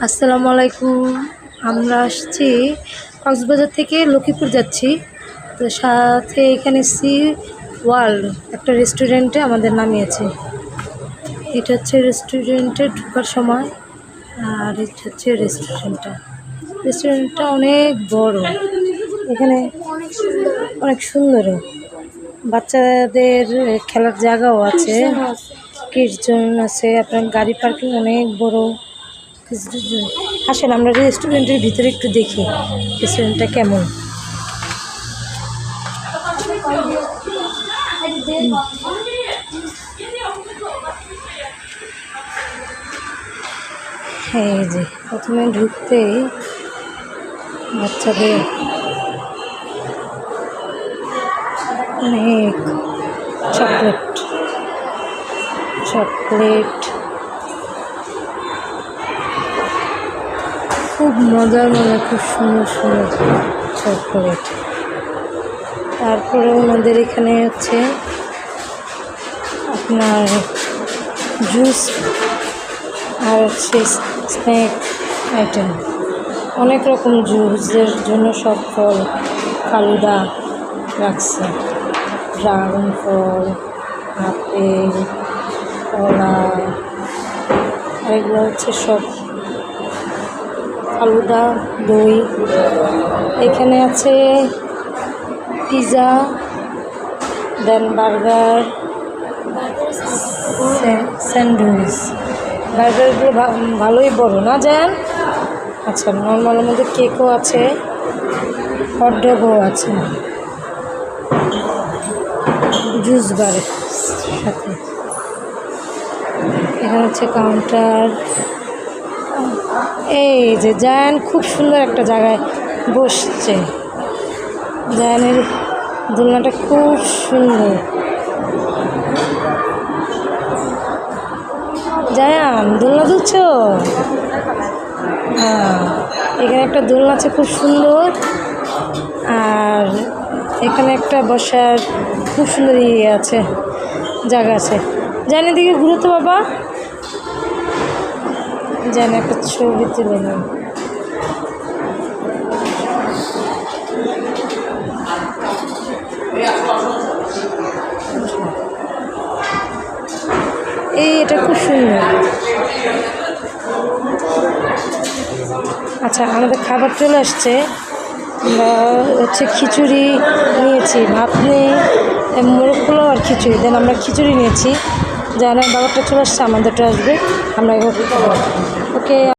আসসালামু আলাইকুম। আমরা আসছি কক্সবাজার থেকে লক্ষ্মীপুর যাচ্ছি। তো সাথে এখানে সি ওয়ার্ল্ড একটা রেস্টুরেন্টে আমাদের নামিয়েছে। এটা হচ্ছে রেস্টুরেন্টে ঢোকার সময়, আর এটা হচ্ছে রেস্টুরেন্টটা অনেক বড়। এখানে অনেক সুন্দর, বাচ্চাদের খেলার জায়গাও আছে, কিডস জোন আছে, আপনার গাড়ি পার্কিং অনেক বড়। আসেন আমরা রেস্টুরেন্টের ভিতরে একটু দেখি রেস্টুরেন্টটা কেমন। এই যে প্রথমে ঢুকতেই বাচ্চাদের অনেক চকলেট খুব মজার, খুব সুন্দর চকলেট। তারপরে ওনাদের এখানে হচ্ছে আপনার জুস আর হচ্ছে স্ন্যাক আইটেম, অনেক রকম জুসের জন্য সব ফল, ফালুদা রাখছে, ড্রাগন ফল, আপেল, কলা, আর এগুলো হচ্ছে সব ফালুদা, দই। এখানে আছে পিৎজা, দেন বার্গার, স্যান্ডউইচ। বার্গারগুলো ভালোই বড় না যান? আচ্ছা, নর্মালের মধ্যে কেকও আছে, হটডগও আছে, জুস বারের সাথে। এখানে হচ্ছে কাউন্টার। এই যে জায়ান খুব সুন্দর একটা জায়গায় বসছে, জায়ানের দোলনাটা খুব সুন্দর। জায়ান দোলনা দুলছ? হ্যাঁ, এখানে একটা দোলনা আছে খুব সুন্দর, আর এখানে একটা বসার খুব সুন্দর আছে, জায়গা আছে। জায়ানের দিকে ঘুরো তো বাবা, জায়ান একটা ছবি তুলে নিন। এটা খুব সুন্দর। আচ্ছা, আমাদের খাবার চলে আসছে। আমরা হচ্ছে খিচুড়ি নিয়েছি, ভাত নেই, মোরগ পোলাও আর খিচুড়ি। দেন আমরা খিচুড়ি নিয়েছি, জানার বাবারটা চলে আসছে, আমাদেরটা আসবে, আমরা এবার ওকে।